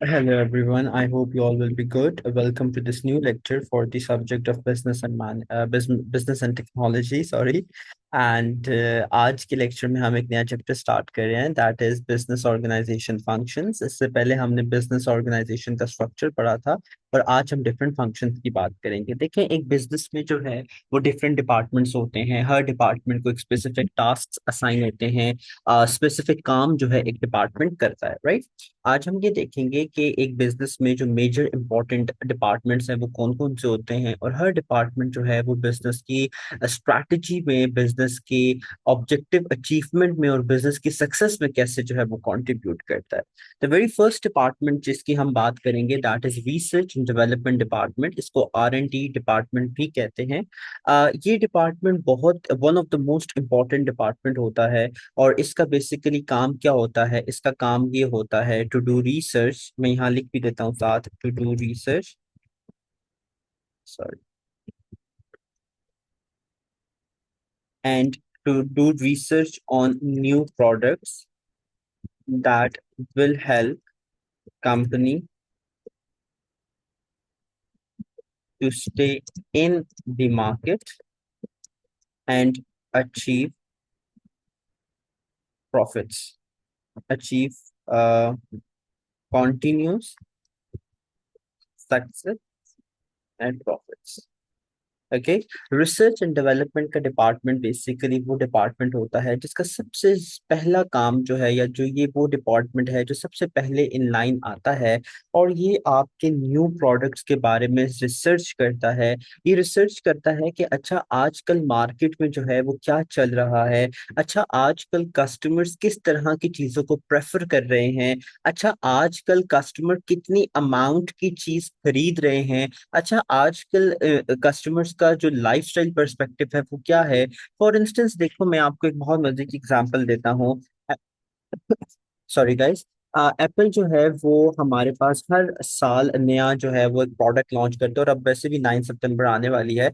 Hello everyone. I hope you all will be good. Welcome to this new lecture for the subject of business and technology. Sorry. आज के lecture में हम एक नया chapter start कर रहे हैं, that is business organisation functions. इससे पहले हमने बिजनेस ऑर्गेनाइजेशन का स्ट्रक्चर पढ़ा था, और आज हम डिफरेंट फंक्शंस की बात करेंगे। देखें, एक बिजनेस में जो है वो डिफरेंट डिपार्टमेंट्स होते हैं। हर डिपार्टमेंट को एक स्पेसिफिक टास्क असाइन होते हैं। स्पेसिफिक काम जो है एक डिपार्टमेंट करता है, राइट। आज हम ये देखेंगे कि एक बिजनेस में जो मेजर इंपॉर्टेंट डिपार्टमेंट्स हैं वो कौन कौन से होते हैं, और हर डिपार्टमेंट जो है वो बिजनेस की स्ट्रैटेजी में, बिजनेस के ऑब्जेक्टिव अचीवमेंट में और बिजनेस की सक्सेस में कैसे जो है वो कंट्रीब्यूट करता है। द वेरी फर्स्ट डिपार्टमेंट जिसकी हम बात करेंगे that is research and development department. इसको R&D डिपार्टमेंट भी कहते हैं। ये डिपार्टमेंट बहुत one of the most important department होता है। और इसका बेसिकली काम क्या होता है? इसका काम ये होता है टू डू रिसर्च। मैं यहाँ लिख भी देता हूँ साथ, to do research, sorry, and to do research on new products that will help company to stay in the market and achieve profits, achieve uh, continuous success and profits। Okay. Research and development का department basically वो department होता है जिसका सबसे पहला काम जो है, या जो ये वो डिपार्टमेंट है जो सबसे पहले इन लाइन आता है, और ये आपके न्यू प्रोडक्ट्स के बारे में रिसर्च करता है। ये रिसर्च करता है कि अच्छा आजकल मार्केट में जो है वो क्या चल रहा है। अच्छा आजकल कस्टमर्स किस तरह की चीज़ों को प्रेफर कर रहे हैं। अच्छा आजकल कस्टमर कितनी अमाउंट की चीज़ खरीद रहे हैं। अच्छा आजकल कस्टमर्स का जो लाइफस्टाइल पर्सपेक्टिव है वो क्या है। फॉर इंस्टेंस देखो, मैं आपको एक बहुत मजे की एग्जांपल देता हूँ। Sorry guys. एप्पल जो है वो हमारे पास हर साल नया जो है वो एक प्रोडक्ट लॉन्च करते हैं, और अब वैसे भी 9 सितंबर आने वाली है।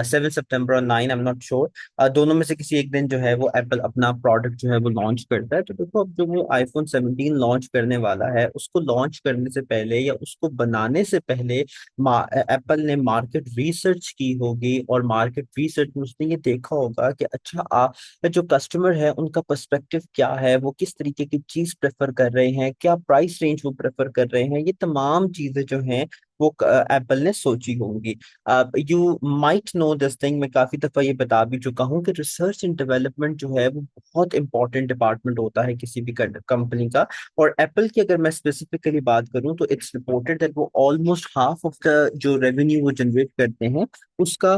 7 सितंबर और 9, आई एम नॉट श्योर, दोनों में से किसी एक दिन जो है वो एप्पल अपना प्रोडक्ट जो है वो लॉन्च करता है। तो देखो, अब जो वो आईफोन 17 लॉन्च करने वाला है, उसको लॉन्च करने से पहले या उसको बनाने से पहले एप्पल ने मार्केट रिसर्च की होगी, और मार्केट रिसर्च में उसने ये देखा होगा कि अच्छा जो कस्टमर है उनका पर्सपेक्टिव क्या है, वो किस तरीके की चीज प्रेफर कर रहे हैं, क्या प्राइस रेंज वो प्रेफर कर रहे हैं। ये तमाम चीजें जो हैं वो एप्पल ने सोची होंगी। You might know this thing, मैं काफी दफा ये बता भी चुका हूँ कि रिसर्च एंड डेवलपमेंट जो है वो बहुत इंपॉर्टेंट डिपार्टमेंट होता है किसी भी कंपनी का। और एप्पल की अगर मैं स्पेसिफिकली बात करूँ तो इट्स रिपोर्टेड दैट वो ऑलमोस्ट हाफ ऑफ द जो रेवेन्यू वो जनरेट करते हैं उसका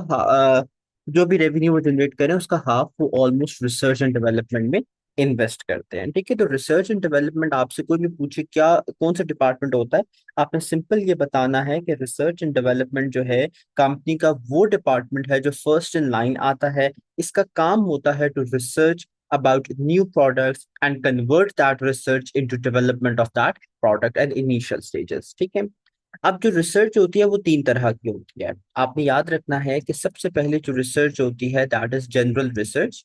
जो भी रेवेन्यू वो जनरेट करें उसका हाफ वो ऑलमोस्ट रिसर्च एंड डेवलपमेंट में इन्वेस्ट करते हैं। ठीक है, तो रिसर्च एंड डेवलपमेंट आपसे कोई भी पूछे क्या कौन सा डिपार्टमेंट होता है, आपने सिंपल ये बताना है कि रिसर्च एंड डेवलपमेंट जो है कंपनी का वो डिपार्टमेंट है जो फर्स्ट इन लाइन आता है। इसका काम होता है to research about new products and convert that research into development of that product at initial stages। ठीक है। अब जो रिसर्च होती है वो तीन तरह की होती है। आपने याद रखना है कि सबसे पहले जो रिसर्च होती है that is general research.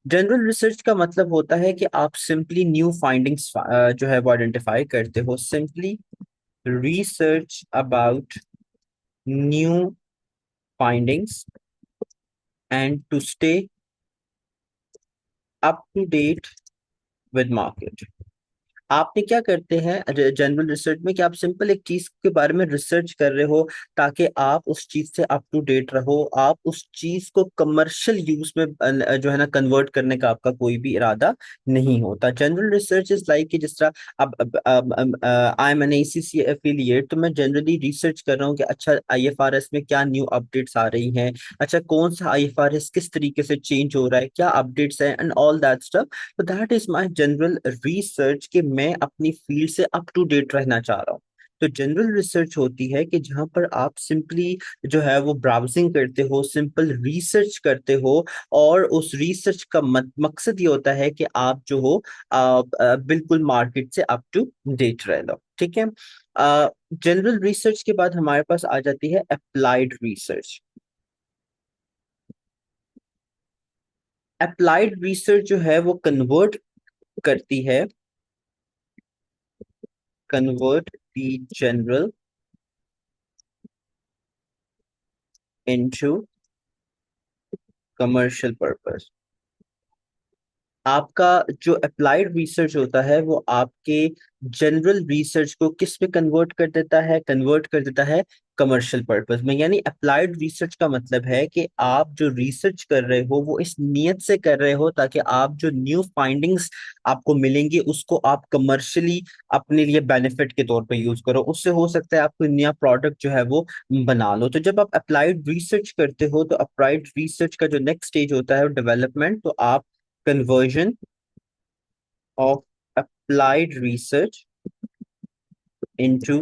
General research का मतलब होता है कि आप सिंपली न्यू फाइंडिंग्स जो है वो आइडेंटिफाई करते हो। Simply research about new findings and to stay up to date with market. आपने क्या करते हैं जनरल रिसर्च में कि आप सिंपल एक चीज के बारे में रिसर्च कर रहे हो ताकि आप उस चीज से अप टू डेट रहो। आप उस चीज को कमर्शियल यूज में जो है ना कन्वर्ट करने का आपका कोई भी इरादा नहीं होता। जनरल रिसर्च इज लाइक कि जिस तरह अब I am an ACC affiliate, तो मैं जनरली रिसर्च कर रहा हूँ कि अच्छा IFRS में क्या न्यू अपडेट्स आ रही हैं। अच्छा कौन सा IFRS किस तरीके से चेंज हो रहा है, क्या अपडेट्स हैं एंड ऑल दैट स्टफ। तो that is my general research कि मैं अपनी फील्ड से अप टू डेट रहना चाह रहा हूँ। तो जनरल रिसर्च होती है कि जहां पर आप सिंपली जो है वो ब्राउजिंग करते हो, सिंपल रिसर्च करते हो, और उस रिसर्च का मकसद ये होता है कि आप जो हो बिल्कुल मार्केट से अप टू डेट रह लो। ठीक है। जनरल रिसर्च के बाद हमारे पास आ जाती है अप्लाइड रिसर्च। अप्लाइड रिसर्च जो है वो कन्वर्ट करती है, convert be general into commercial purpose। आपका जो अप्लाइड रिसर्च होता है वो आपके जनरल रिसर्च को किस में कन्वर्ट कर देता है कमर्शियल पर्पस में। यानी अप्लाइड रिसर्च का मतलब है कि आप जो रिसर्च कर रहे हो वो इस नियत से कर रहे हो ताकि आप जो न्यू फाइंडिंग्स आपको मिलेंगी उसको आप कमर्शियली अपने लिए बेनिफिट के तौर पे यूज करो। उससे हो सकता है आप कोई नया प्रोडक्ट जो है वो बना लो। तो जब आप अप्लाइड रिसर्च करते हो तो अप्लाइड रिसर्च का जो नेक्स्ट स्टेज होता है डेवलपमेंट। तो आप conversion of applied research into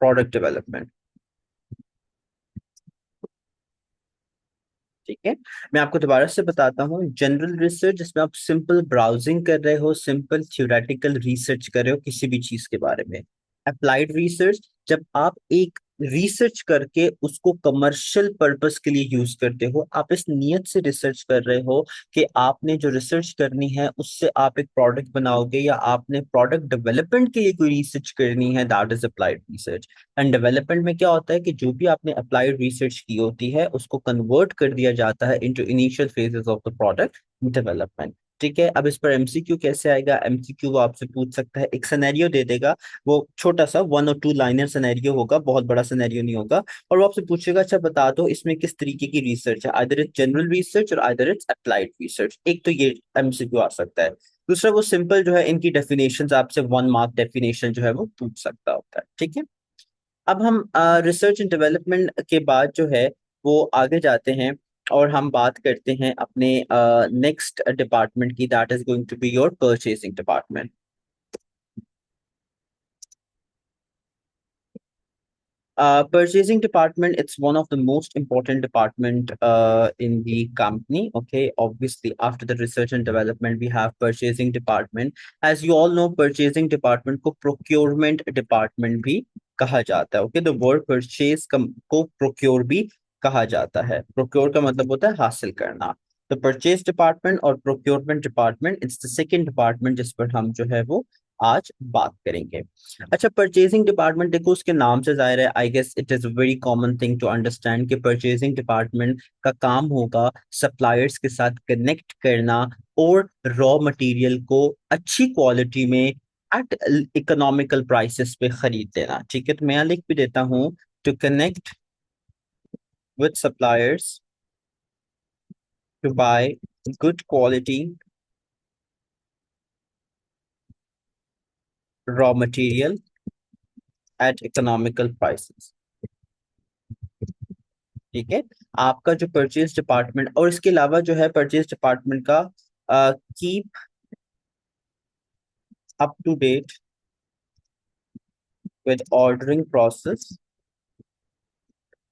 product development। ठीक है, मैं आपको दोबारा से बताता हूँ। जनरल रिसर्च जिसमें आप सिंपल ब्राउजिंग कर रहे हो, सिंपल थ्योरेटिकल रिसर्च कर रहे हो किसी भी चीज के बारे में। अप्लाइड रिसर्च जब आप एक रिसर्च करके उसको कमर्शियल पर्पस के लिए यूज करते हो, आप इस नियत से रिसर्च कर रहे हो कि आपने जो रिसर्च करनी है उससे आप एक प्रोडक्ट बनाओगे या आपने प्रोडक्ट डेवलपमेंट के लिए कोई रिसर्च करनी है, that is applied research. And development में क्या होता है कि जो भी आपने अप्लाइड रिसर्च की होती है उसको कन्वर्ट कर दिया जाता है into initial phases of the product development. ठीक है, अब इस पर एमसीक्यू कैसे आएगा। एमसीक्यू वो आपसे पूछ सकता है, एक सिनेरियो दे देगा, वो छोटा सा 1 और 2 लाइनर सिनेरियो होगा, बहुत बड़ा सिनेरियो नहीं होगा। और वो आपसे पूछेगा अच्छा बता दो इसमें किस तरीके की रिसर्च है, आइदर इट्स जनरल रिसर्च और आइदर इट्स अप्लाइड रिसर्च। एक तो ये एमसीक्यू आ सकता है। दूसरा वो सिंपल जो है इनकी डेफिनेशन आपसे 1 मार्क डेफिनेशन जो है वो पूछ सकता होता है। ठीक है, अब हम रिसर्च एंड डेवलपमेंट के बाद जो है वो आगे जाते हैं और हम बात करते हैं अपने नेक्स्ट डिपार्टमेंट की, that is going to be your purchasing department. Purchasing department, it's one of the most important department in the company. Okay, obviously after the research and development we have purchasing department. As you all know, purchasing department को procurement department भी कहा जाता है। Okay, the word purchase को procure भी कहा जाता है। procure का मतलब होता है हासिल करना। तो परचेज डिपार्टमेंट और procurement department it's the second department जिस पर हम जो है वो आज बात करेंगे। अच्छा, परचेजिंग डिपार्टमेंट देखो उसके नाम से जाहिर है, I guess it is very common thing to understand कि परचेजिंग डिपार्टमेंट का काम होगा सप्लायर्स के साथ कनेक्ट करना और रॉ मटेरियल को अच्छी क्वालिटी में एट इकोनॉमिकल प्राइसेस पे खरीद लेना। ठीक है, तो मैं यहाँ लिख भी देता हूँ, to connect with suppliers to buy good quality raw material at economical prices। ठीक है, आपका जो परचेज डिपार्टमेंट और इसके अलावा जो है परचेज डिपार्टमेंट का keep up to date with ordering process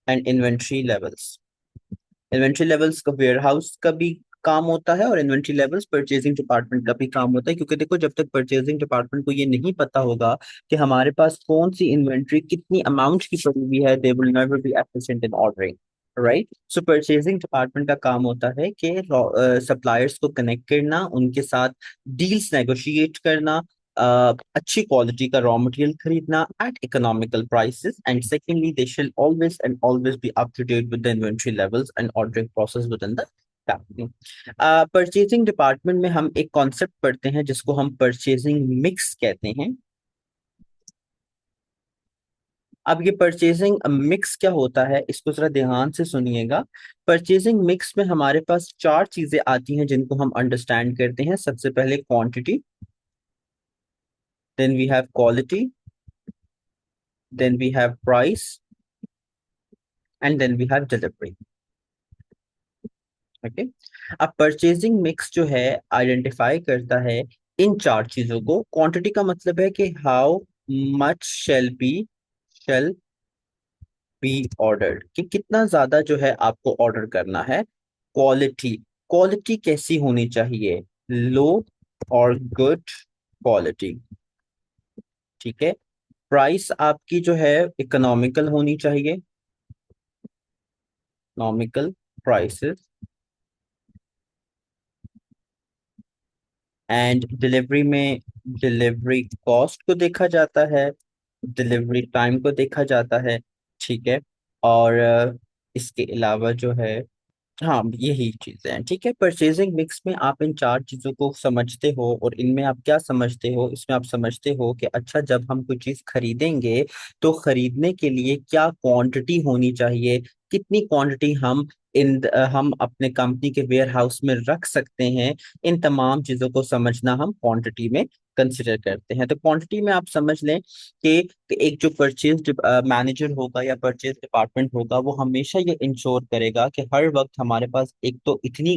and inventory levels. Inventory levels का वेयर हाउस का भी काम होता है और इन्वेंट्री लेवल्स परचेजिंग डिपार्टमेंट का भी काम होता है। क्योंकि देखो जब तक परचेजिंग डिपार्टमेंट को ये नहीं पता होगा कि हमारे पास कौन सी इन्वेंट्री कितनी अमाउंट की पड़ी हुई है, they will never be efficient in ordering. Right, so purchasing department का काम होता है कि सप्लायर्स को कनेक्ट करना, उनके साथ डील्स नेगोशिएट करना, अच्छी क्वालिटी का रॉ मटेरियल खरीदना at economical prices. And secondly they shall always and always be up to date with the inventory levels and ordering process within the company. Purchasing department में हम एक concept पढ़ते हैं जिसको हम purchasing mix कहते हैं। अब ये परचेजिंग मिक्स क्या होता है इसको जरा ध्यान से सुनिएगा। परचेजिंग मिक्स में हमारे पास 4 चीजें आती हैं जिनको हम अंडरस्टैंड करते हैं। सबसे पहले quantity, then we have quality, then we have price and then we have delivery. Okay, अब परचेजिंग मिक्स जो है आइडेंटिफाई करता है इन 4 चीजों को। क्वांटिटी का मतलब है कि how much shall be ordered, कि कितना ज्यादा जो है आपको ऑर्डर करना है। क्वालिटी, क्वालिटी कैसी होनी चाहिए, लो और गुड क्वालिटी। ठीक है, प्राइस आपकी जो है इकोनॉमिकल होनी चाहिए, इकोनॉमिकल प्राइसेस। एंड डिलीवरी में डिलीवरी कॉस्ट को देखा जाता है। डिलीवरी टाइम को देखा जाता है, ठीक है। और इसके अलावा जो है, हाँ यही चीजें हैं, ठीक है। परचेजिंग मिक्स में आप इन चार चीजों को समझते हो, और इनमें आप क्या समझते हो, इसमें आप समझते हो कि अच्छा जब हम कोई चीज खरीदेंगे तो खरीदने के लिए क्या क्वांटिटी होनी चाहिए, कितनी क्वांटिटी हम अपने कंपनी के वेयर हाउस में रख सकते हैं। इन तमाम चीजों को समझना हम क्वांटिटी में कंसिडर करते हैं। तो क्वांटिटी में आप समझ लें कि एक जो परचेज मैनेजर होगा या परचेज डिपार्टमेंट होगा, वो हमेशा ये इंश्योर करेगा कि हर वक्त हमारे पास एक तो इतनी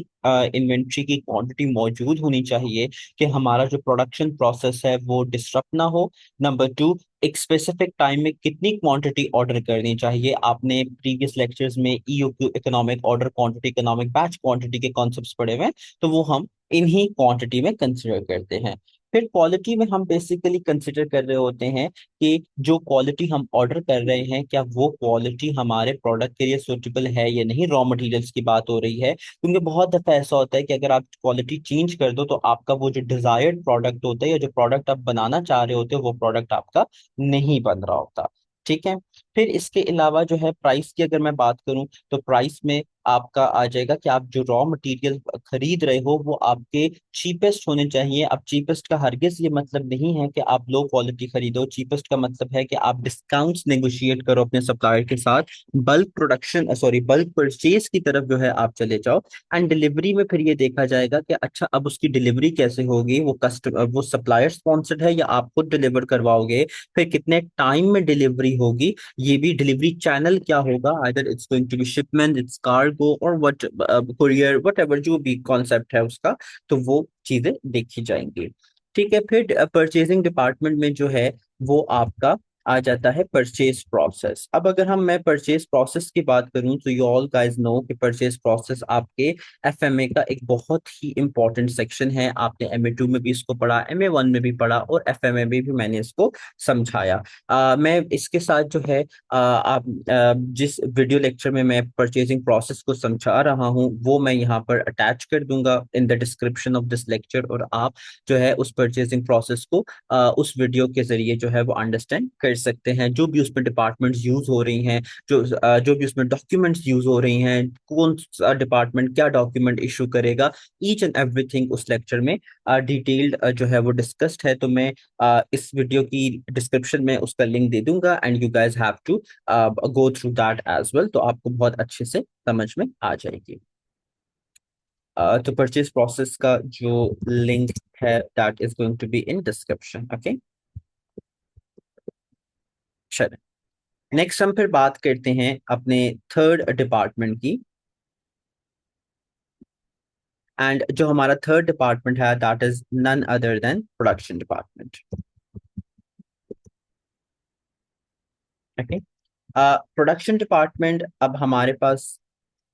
इन्वेंट्री की क्वांटिटी मौजूद होनी चाहिए कि हमारा जो प्रोडक्शन प्रोसेस है वो डिस्टर्ब ना हो। नंबर टू, एक स्पेसिफिक टाइम में कितनी क्वांटिटी ऑर्डर करनी चाहिए। आपने प्रीवियस लेक्चर्स में EOQ, economic order quantity, economic batch quantity के कॉन्सेप्ट्स पढ़े हुए हैं, तो वो हम इन्हीं क्वांटिटी में कंसिडर करते हैं। फिर क्वालिटी में हम बेसिकली कंसिडर कर रहे होते हैं कि जो क्वालिटी हम ऑर्डर कर रहे हैं, क्या वो क्वालिटी हमारे प्रोडक्ट के लिए सूटेबल है या नहीं। रॉ मटेरियल्स की बात हो रही है, क्योंकि बहुत दफा ऐसा होता है कि अगर आप क्वालिटी चेंज कर दो तो आपका वो जो डिजायर्ड प्रोडक्ट होता है या जो प्रोडक्ट आप बनाना चाह रहे होते हो वो प्रोडक्ट आपका नहीं बन रहा होता, ठीक है। फिर इसके अलावा जो है प्राइस की अगर मैं बात करूं, तो प्राइस में आपका आ जाएगा कि आप जो रॉ मटेरियल खरीद रहे हो वो आपके चीपेस्ट होने चाहिए। अब चीपेस्ट का हरगिज ये मतलब नहीं है कि आप लो क्वालिटी खरीदो। चीपेस्ट का मतलब है कि आप डिस्काउंट्स नेगोशिएट करो अपने सप्लायर के साथ, bulk production sorry bulk purchase की तरफ जो है आप चले जाओ। एंड डिलीवरी में फिर ये देखा जाएगा कि अच्छा अब उसकी डिलीवरी कैसे होगी, वो सप्लायर स्पॉन्सर्ड है या आप खुद डिलीवर करवाओगे, फिर कितने टाइम में डिलीवरी होगी, ये भी डिलीवरी चैनल क्या होगा, either it's going to be shipment, it's cargo और व्हाट कुरियर, वट एवर जो भी कॉन्सेप्ट है उसका, तो वो चीजें देखी जाएंगी, ठीक है। फिर परचेजिंग डिपार्टमेंट में जो है वो आपका आ जाता है परचेज प्रोसेस। अब अगर मैं परचेज प्रोसेस की बात करूं, तो यू ऑल गाइस नो कि परचेज प्रोसेस आपके एफएमए का एक बहुत ही इंपॉर्टेंट सेक्शन है। आपने एमए 2 में भी इसको पढ़ा, एमए 1 में भी पढ़ा, और एफएमए में भी मैंने इसको समझाया। मैं इसके साथ जो है आप जिस वीडियो लेक्चर में मैं परचेजिंग प्रोसेस को समझा रहा हूँ वो मैं यहाँ पर अटैच कर दूंगा in the description of this lecture, और आप जो है उस परचेजिंग प्रोसेस को उस वीडियो के जरिए जो है वो अंडरस्टैंड कर सकते हैं। जो भी उसमें डिपार्टमेंट्स यूज हो रही हैं, जो भी उसमें डॉक्यूमेंट्स यूज हो रही हैं, कौन सा डिपार्टमेंट क्या डॉक्यूमेंट इशू करेगा, ईच एंड एवरीथिंग उस लेक्चर में डिटेल्ड जो है वो डिस्कस्ड है। तो मैं इस वीडियो की डिस्क्रिप्शन में उसका लिंक दे दूंगा, and you guys have to go through that as well, तो आपको बहुत अच्छे से समझ में आ जाएगी। तो परचेज प्रोसेस का जो लिंक है that is going to be in description, okay. चलिए, नेक्स्ट हम फिर बात करते हैं अपने थर्ड डिपार्टमेंट की। एंड जो हमारा थर्ड डिपार्टमेंट है that is none other than production department, okay. Production department, अब हमारे पास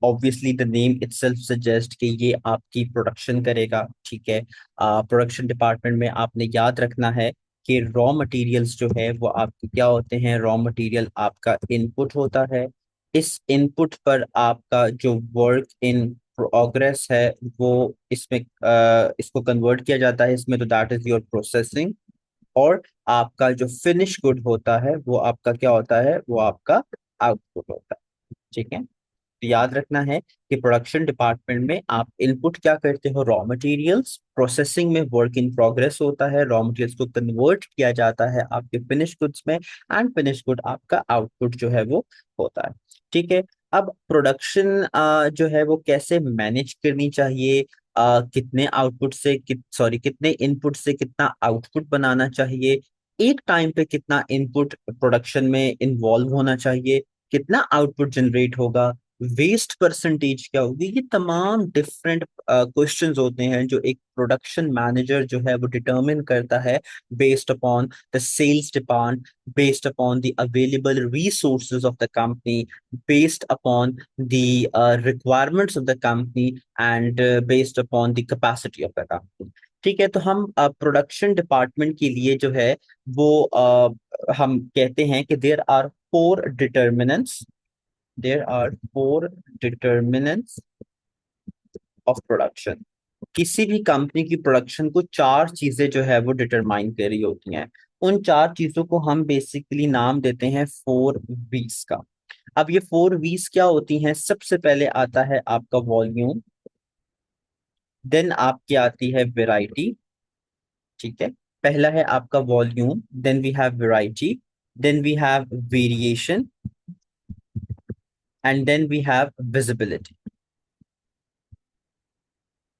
obviously the name itself suggest कि ये आपकी प्रोडक्शन करेगा, ठीक है। प्रोडक्शन डिपार्टमेंट में आपने याद रखना है कि रॉ मटेरियल्स जो है वो आपके क्या होते हैं। रॉ मटेरियल आपका इनपुट होता है। इस इनपुट पर आपका जो वर्क इन प्रोग्रेस है वो इसको कन्वर्ट किया जाता है इसमें, तो दैट इज योर प्रोसेसिंग। और आपका जो फिनिश गुड होता है वो आपका क्या होता है, वो आपका आउटपुट होता है, ठीक है। तो याद रखना है कि प्रोडक्शन डिपार्टमेंट में आप इनपुट क्या करते हो, रॉ मटेरियल्स। प्रोसेसिंग में वर्क इन प्रोग्रेस होता है, रॉ मटेरियल्स को कन्वर्ट किया जाता है आपके फिनिश गुड्स में, एंड फिनिश गुड आपका आउटपुट जो है वो होता है, ठीक है। अब प्रोडक्शन जो है वो कैसे मैनेज करनी चाहिए, कितने आउटपुट से कितने इनपुट से कितना आउटपुट बनाना चाहिए, एक टाइम पे कितना इनपुट प्रोडक्शन में इन्वॉल्व होना चाहिए, कितना आउटपुट जनरेट होगा, वेस्ट परसेंटेज क्या होगी, ये तमाम डिफरेंट क्वेश्चंस होते हैं जो एक प्रोडक्शन मैनेजर जो है वो डिटरमिन करता है based upon the sales demand, based upon the available resources of the company, based upon the requirements of the company, and based upon the capacity of the company, ठीक है। तो हम production department के लिए जो है वो हम कहते हैं कि there are four determinants of production। किसी भी कंपनी की प्रोडक्शन को चार चीजें जो है वो डिटरमाइन कर रही होती हैं। उन चार चीजों को हम बेसिकली नाम देते हैं फोर वीज का। अब ये फोर वीज क्या होती हैं? सबसे पहले आता है आपका वॉल्यूम, देन आपकी आती है वेराइटी। ठीक है, पहला है आपका volume, then we have variety, then we have variation, and then we have visibility.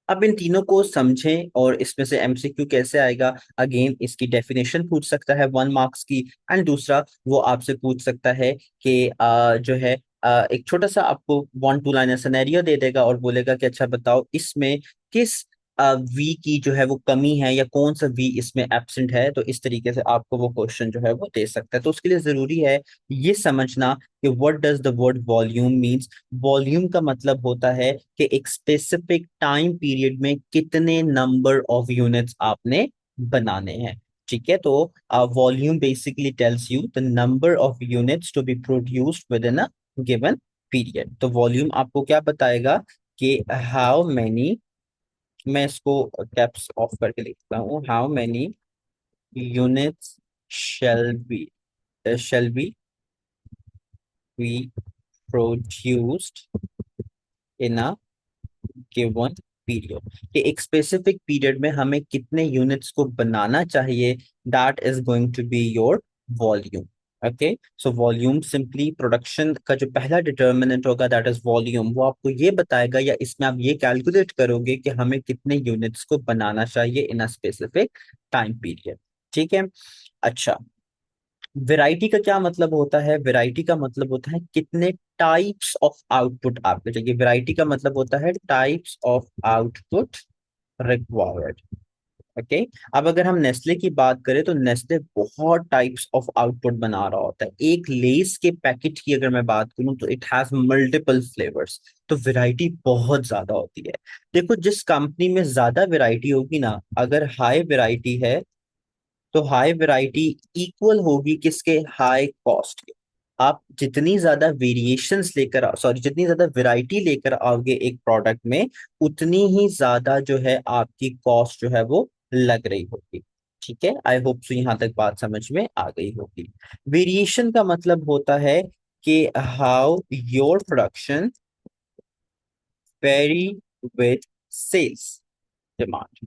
अब इन तीनों को समझें और इसमें से एमसीक्यू कैसे आएगा। अगेन इसकी डेफिनेशन पूछ सकता है 1 मार्क्स की, एंड दूसरा वो आपसे पूछ सकता है कि जो है एक छोटा सा आपको 1 2 लाइनर सिनेरियो दे देगा और बोलेगा कि अच्छा बताओ इसमें किस वी की जो है वो कमी है, या कौन सा वी इसमें एब्सेंट है। तो इस तरीके से आपको वो क्वेश्चन जो है वो दे सकता है। तो उसके लिए जरूरी है ये समझना कि what does the word volume means. Volume का मतलब होता है कि एक स्पेसिफिक टाइम पीरियड में कितने नंबर ऑफ यूनिट्स आपने बनाने हैं। ठीक है, तो volume basically tells you the number of units to be produced within a given period. तो वॉल्यूम आपको क्या बताएगा कि हाउ मैनी, मैं इसको कैप्स ऑफ करके लिखता हूँ, how many units shall be produced in a given period, कि एक स्पेसिफिक पीरियड में हमें कितने यूनिट्स को बनाना चाहिए। That is going to be your volume. Okay, so volume simply production का जो पहला डिटर्मिनेंट होगा दैट इज वॉल्यूम, वो आपको ये बताएगा या इसमें आप ये कैलकुलेट करोगे कि हमें कितने यूनिट्स को बनाना चाहिए इन अ स्पेसिफिक टाइम पीरियड। ठीक है, अच्छा, वैरायटी का क्या मतलब होता है? वैरायटी का मतलब होता है कितने टाइप्स ऑफ आउटपुट आपको चाहिए। वैरायटी का मतलब होता है types of output required. Okay, अब अगर हम नेस्ले की बात करें तो नेस्ले बहुत टाइप्स ऑफ आउटपुट बना रहा होता है। एक लेस के पैकेट की अगर मैं बात करूं तो इट हैज मल्टीपल फ्लेवर्स। तो वैरायटी बहुत ज्यादा होती है। देखो, जिस कंपनी में ज्यादा वैरायटी होगी ना, अगर हाई वैरायटी है तो हाई वैरायटी इक्वल होगी किसके? हाई कॉस्ट के। आप जितनी ज्यादा वेरिएशंस लेकर, सॉरी, जितनी ज्यादा वैरायटी लेकर आओगे एक प्रोडक्ट में, उतनी ही ज्यादा जो है आपकी कॉस्ट जो है वो लग रही होगी। ठीक है, आई होप सो यहाँ तक बात समझ में आ गई होगी। वेरिएशन का मतलब होता है कि how your production vary with sales demand.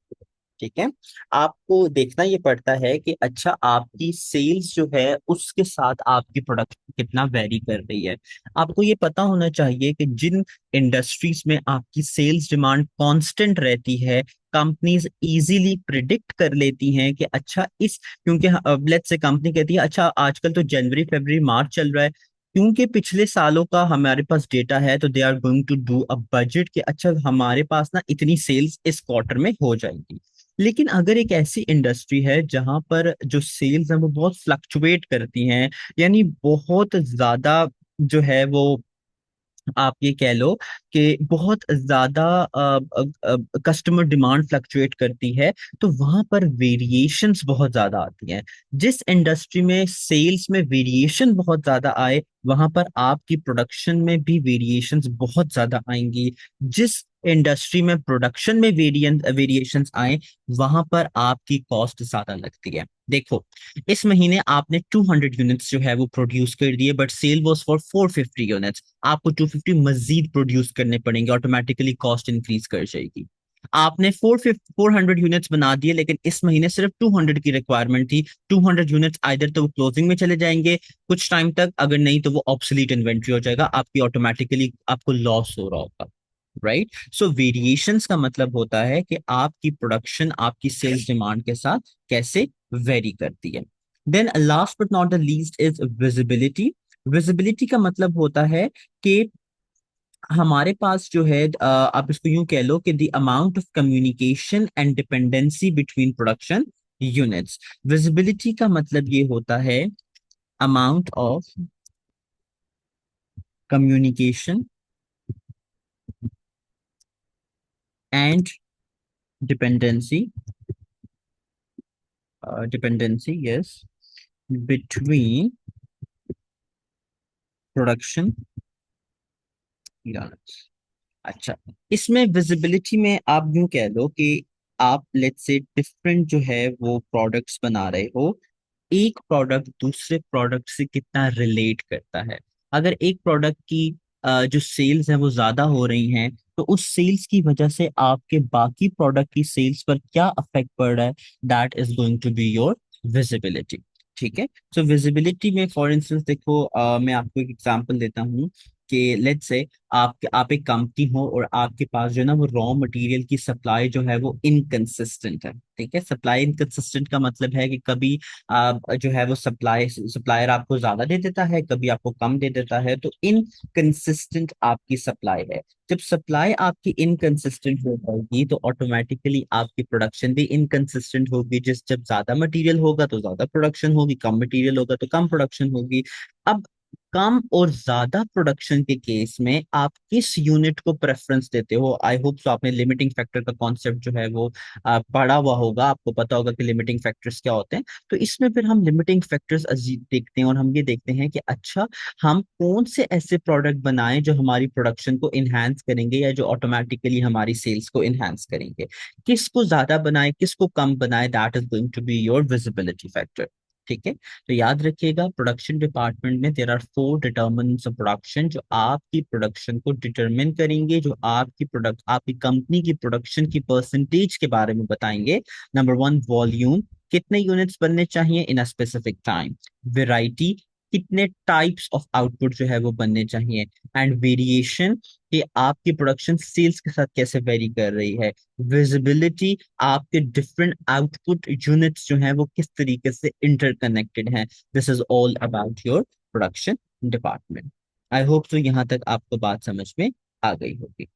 ठीक है, आपको देखना ये पड़ता है कि अच्छा आपकी सेल्स जो है उसके साथ आपकी प्रोडक्शन कितना वेरी कर रही है। आपको ये पता होना चाहिए कि जिन इंडस्ट्रीज में आपकी सेल्स डिमांड कांस्टेंट रहती है, कंपनीज इजीली प्रिडिक्ट कर लेती हैं कि अच्छा इस, क्योंकि लेट्स से कंपनी कहती है अच्छा आजकल तो जनवरी फरवरी मार्च चल रहा है, क्योंकि पिछले सालों का हमारे पास डेटा है, तो they are going to do a budget कि अच्छा हमारे पास ना इतनी सेल्स इस क्वार्टर में हो जाएंगी। लेकिन अगर एक ऐसी इंडस्ट्री है जहां पर जो सेल्स है वो बहुत फ्लक्चुएट करती हैं, यानी बहुत ज्यादा जो है वो, आप ये कह लो कि बहुत ज्यादा कस्टमर डिमांड फ्लक्चुएट करती है, तो वहां पर वेरिएशंस बहुत ज्यादा आती हैं। जिस इंडस्ट्री में सेल्स में वेरिएशन बहुत ज्यादा आए, वहां पर आपकी प्रोडक्शन में भी वेरिएशंस बहुत ज्यादा आएंगी। जिस इंडस्ट्री में प्रोडक्शन में वेरिएशंस आए, वहां पर आपकी कॉस्ट ज्यादा लगती है। देखो, इस महीने आपने 200 यूनिट्स जो है वो प्रोड्यूस कर दिए, but sale was for 450 units. आपको 250 मजीद प्रोड्यूस करने पड़ेंगे, ऑटोमेटिकली कॉस्ट इंक्रीज कर जाएगी। आपने 400 यूनिट्स बना दिए, लेकिन इस महीने सिर्फ 200 की रिक्वायरमेंट थी। 200 यूनिट्स आइदर तो वो क्लोजिंग में चले जाएंगे कुछ टाइम तक, अगर नहीं तो वो ऑब्सोलीट इन्वेंट्री हो जाएगा, आपकी ऑटोमेटिकली आपको लॉस हो रहा होगा। राइट, सो वेरिएशंस का मतलब होता है कि आपकी प्रोडक्शन आपकी सेल्स डिमांड के साथ कैसे वेरी करती है। Then last but not the least is visibility. Visibility का मतलब होता है कि हमारे पास जो है आप इसको यूं कह लो कि the amount of communication and dependency between production units. Visibility का मतलब ये होता है amount of communication and dependency, dependency yes, between production units. अच्छा, इसमें विजिबिलिटी में आप यूं कह लो कि आप लेट्स से डिफरेंट जो है वो प्रोडक्ट्स बना रहे हो, एक प्रोडक्ट दूसरे प्रोडक्ट से कितना रिलेट करता है। अगर एक प्रोडक्ट की जो सेल्स है वो ज्यादा हो रही हैं, तो उस सेल्स की वजह से आपके बाकी प्रोडक्ट की सेल्स पर क्या अफेक्ट पड़ रहा है, that is going to be your visibility. ठीक है। सो विजिबिलिटी में फॉर इंस्टेंस देखो, मैं आपको एक एग्जांपल देता हूँ कि लेट्स से आप एक कंपनी हो और आपके पास जो है ना वो रॉ मटेरियल की सप्लाई जो है वो इनकंसिस्टेंट है। ठीक है। सप्लाई इनकंसिस्टेंट का मतलब है कि कभी जो है वो सप्लायर आपको ज्यादा दे देता है, कभी आपको कम दे देता है, तो इनकंसिस्टेंट आपकी सप्लाई है। जब सप्लाई आपकी इनकंसिस्टेंट हो जाएगी तो ऑटोमेटिकली आपकी प्रोडक्शन भी इनकंसिस्टेंट होगी। जब ज्यादा मटेरियल होगा तो ज्यादा प्रोडक्शन होगी, कम मटेरियल होगा तो कम प्रोडक्शन होगी। अब कम और ज्यादा प्रोडक्शन के केस में आप किस यूनिट को प्रेफरेंस देते हो? आई होप सो आपने लिमिटिंग फैक्टर का कॉन्सेप्ट जो है वो पढ़ा हुआ होगा, आपको पता होगा कि लिमिटिंग फैक्टर्स क्या होते हैं। तो इसमें फिर हम लिमिटिंग फैक्टर्स देखते हैं और हम ये देखते हैं कि अच्छा, हम कौन से ऐसे प्रोडक्ट बनाएं जो हमारी प्रोडक्शन को इनहेंस करेंगे या जो ऑटोमेटिकली हमारी सेल्स को इनहेंस करेंगे। किसको ज्यादा बनाए, किसको कम बनाए, that is going to be your visibility factor. ठीक है। तो याद रखिएगा, प्रोडक्शन डिपार्टमेंट में there are 4 determinants of production जो आपकी प्रोडक्शन को डिटरमिन करेंगे, जो आपकी प्रोडक्ट आपकी कंपनी की प्रोडक्शन की परसेंटेज के बारे में बताएंगे। नंबर 1, वॉल्यूम, कितने यूनिट्स बनने चाहिए इन अ स्पेसिफिक टाइम। वेराइटी, कितने टाइप्स ऑफ आउटपुट जो है वो बनने चाहिए। एंड वेरिएशन, कि आपकी प्रोडक्शन सेल्स के साथ कैसे वेरी कर रही है। विजिबिलिटी, आपके डिफरेंट आउटपुट यूनिट्स जो हैं वो किस तरीके से इंटरकनेक्टेड हैं। This is all about your production department. I hope तो यहाँ तक आपको बात समझ में आ गई होगी।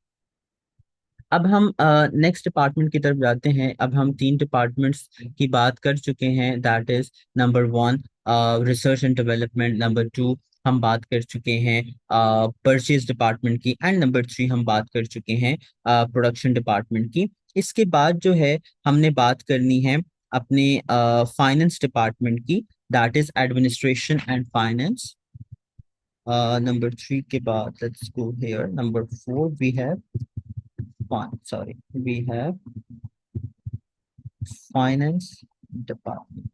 अब हम नेक्स्ट डिपार्टमेंट की तरफ जाते हैं। अब हम 3 डिपार्टमेंट्स की बात कर चुके हैं, that is number 1 research and development, number 2 हम बात कर चुके हैं परचेज डिपार्टमेंट की, एंड नंबर 3 हम बात कर चुके हैं प्रोडक्शन डिपार्टमेंट की। इसके बाद जो है हमने बात करनी है अपने फाइनेंस डिपार्टमेंट की, that is administration and finance. Number 3 के बाद let's go here, number 4 we have sorry, we have finance department।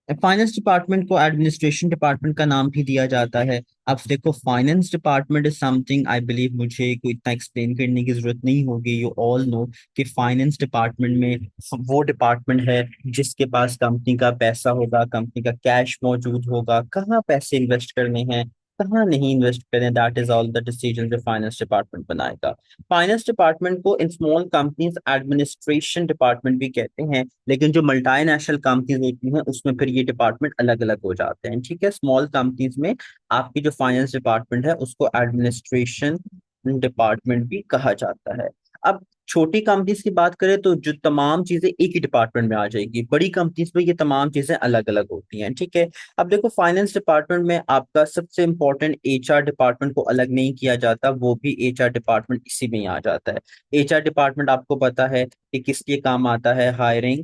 Finance department को एडमिनिस्ट्रेशन डिपार्टमेंट का नाम भी दिया जाता है। अब देखो, finance department is something, I believe मुझे कोई इतना एक्सप्लेन करने की जरूरत नहीं होगी, यू ऑल नो कि फाइनेंस डिपार्टमेंट में वो डिपार्टमेंट है जिसके पास कंपनी का पैसा होगा, कंपनी का कैश मौजूद होगा, कहाँ पैसे इन्वेस्ट करने हैं, कहाँ नहीं इन्वेस्ट करें, that is all the decision जो फाइनेंस डिपार्टमेंट बनाएगा। फाइनेंस डिपार्टमेंट को in small companies administration department भी कहते हैं, लेकिन जो मल्टीनेशनल कंपनीज होती हैं उसमें फिर ये डिपार्टमेंट अलग अलग हो जाते हैं। ठीक है। स्मॉल कंपनीज में आपकी जो फाइनेंस डिपार्टमेंट है उसको एडमिनिस्ट्रेशन डिपार्टमेंट भी कहा जाता है। अब छोटी कंपनीज की बात करें तो जो तमाम चीजें एक ही डिपार्टमेंट में आ जाएगी, बड़ी कंपनीज में ये तमाम चीजें अलग अलग होती हैं। ठीक है। अब देखो, फाइनेंस डिपार्टमेंट में आपका सबसे इंपॉर्टेंट एचआर डिपार्टमेंट को अलग नहीं किया जाता, वो भी एचआर डिपार्टमेंट इसी में ही आ जाता है। एचआर डिपार्टमेंट आपको पता है कि किसके काम आता है, hiring,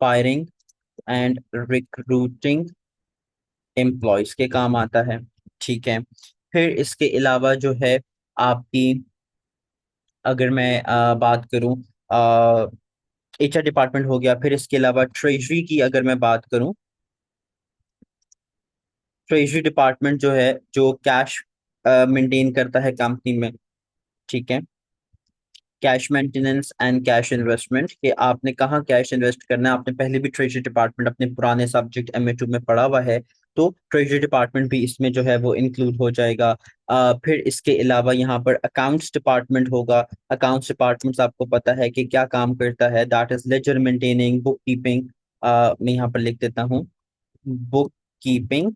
firing and recruiting employees के काम आता है। ठीक है। फिर इसके अलावा जो है आपकी, अगर मैं बात करूं, एचआर डिपार्टमेंट हो गया, फिर इसके अलावा ट्रेजरी की अगर मैं बात करूं, ट्रेजरी डिपार्टमेंट जो है जो कैश मेंटेन करता है कंपनी में। ठीक है। Cash maintenance and cash investment, कि आपने कहाँ कैश इन्वेस्ट करना है, आपने पहले भी ट्रेजरी डिपार्टमेंट अपने पुराने सब्जेक्ट एमए2 में पढ़ा हुआ है, तो ट्रेजरी डिपार्टमेंट भी इसमें जो है वो इंक्लूड हो जाएगा। फिर इसके अलावा यहाँ पर अकाउंट्स डिपार्टमेंट होगा। अकाउंट्स डिपार्टमेंट आपको पता है कि क्या काम करता है, that is ledger maintaining, book keeping, मैं यहाँ पर लिख देता हूँ, book keeping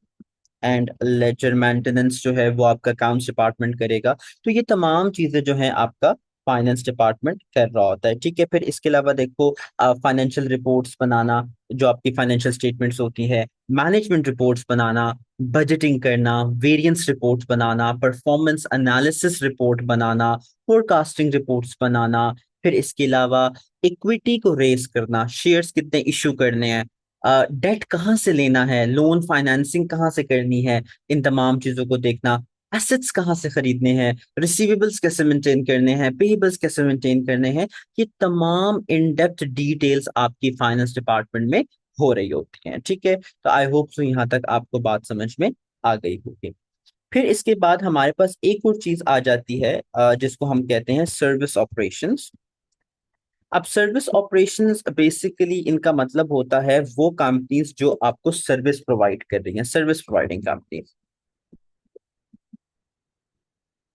and ledger maintenance जो है वो आपका अकाउंट्स डिपार्टमेंट करेगा। तो ये तमाम चीजें जो है आपका फाइनेंस डिपार्टमेंट कर रहा होता है। ठीक है। फिर इसके अलावा देखो, फाइनेंशियल रिपोर्ट्स बनाना, जो आपकी फाइनेंशियल स्टेटमेंट्स होती है, मैनेजमेंट रिपोर्ट्स बनाना, बजटिंग करना, वेरिएंस रिपोर्ट्स बनाना, परफॉर्मेंस एनालिसिस रिपोर्ट बनाना, फोरकास्टिंग रिपोर्ट्स बनाना। फिर इसके अलावा इक्विटी को रेस करना, शेयर्स कितने इशू करने हैं, डेट कहाँ से लेना है, लोन फाइनेंसिंग कहाँ से करनी है, इन तमाम चीजों को देखना। एसेट्स कहाँ से खरीदने हैं, रिसीवेबल्स कैसे मेंटेन करने हैं, पेएबल्स कैसे मेंटेन करने हैं, ये तमाम इन डेप्थ डिटेल्स आपकी फाइनेंस डिपार्टमेंट में हो रही होती हैं। ठीक है, तो आई होप सो यहाँ तक आपको बात समझ में आ गई होगी। फिर इसके बाद हमारे पास एक और चीज आ जाती है जिसको हम कहते हैं सर्विस ऑपरेशंस। अब सर्विस ऑपरेशंस बेसिकली इनका मतलब होता है वो कंपनीज जो आपको सर्विस प्रोवाइड कर रही हैं, सर्विस प्रोवाइडिंग कंपनीज।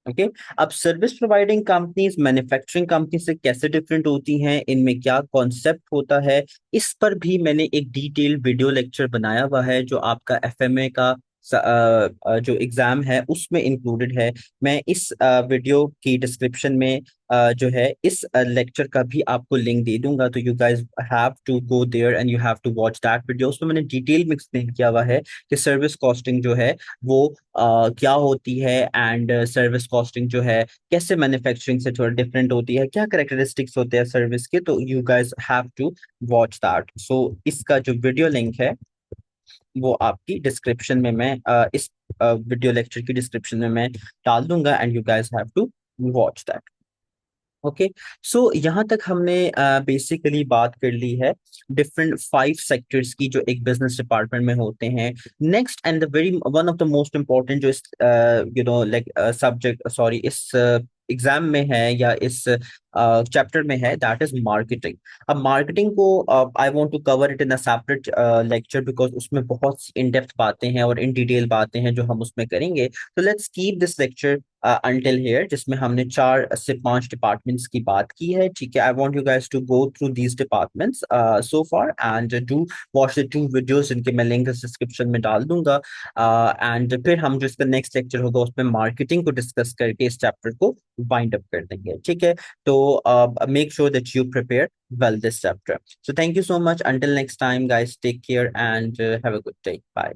ओके, अब service providing companies manufacturing company से कैसे डिफरेंट होती हैं, इनमें क्या कॉन्सेप्ट होता है, इस पर भी मैंने एक डिटेल वीडियो लेक्चर बनाया हुआ है जो आपका एफएमए का जो एग्जाम है उसमें इंक्लूडेड है। मैं इस वीडियो की डिस्क्रिप्शन में जो है इस लेक्चर का भी आपको लिंक दे दूंगा, तो you guys have to go there and you have to watch that video. उसमें मैंने डिटेल में एक्सप्लेन किया हुआ है कि सर्विस कॉस्टिंग जो है वो क्या होती है, एंड सर्विस कॉस्टिंग जो है कैसे मैन्युफैक्चरिंग से थोड़ा डिफरेंट होती है, क्या करेक्टरिस्टिक्स होते हैं सर्विस के। तो you guys have to watch that. So इसका जो वीडियो लिंक है वो आपकी डिस्क्रिप्शन में मैं इस वीडियो लेक्चर की डिस्क्रिप्शन में मैं डाल दूंगा, and you guys have to watch that. Okay, so यहाँ तक हमने बेसिकली बात कर ली है डिफरेंट 5 सेक्टर्स की जो एक बिजनेस डिपार्टमेंट में होते हैं। Next and the very one of the most important जो इस you know like subject sorry इस एग्जाम में है या इस चैप्टर में है, दैट इज मार्केटिंग। अब मार्केटिंग को I want to cover it in a separate lecture because उसमें बहुत सी इन डेप्थ बातें हैं और इन डिटेल बातें हैं जो हम उसमें करेंगे। तो let's keep this lecture until here, जिसमें हमने 4 से 5 डिपार्टमेंट्स की बात की है। ठीक है, I want you guys to go through these departments so far and do watch the 2 videos जिनके मैं लिंक डिस्क्रिप्शन में डाल दूंगा। एंड फिर हम जो इसका नेक्स्ट लेक्चर होगा उसमें मार्केटिंग को डिस्कस करके इस चैप्टर को वाइंड अप कर देंगे। ठीक है, तो make sure that you prepare well this chapter. So thank you so much. Until next time, guys, take care and have a good day. Bye.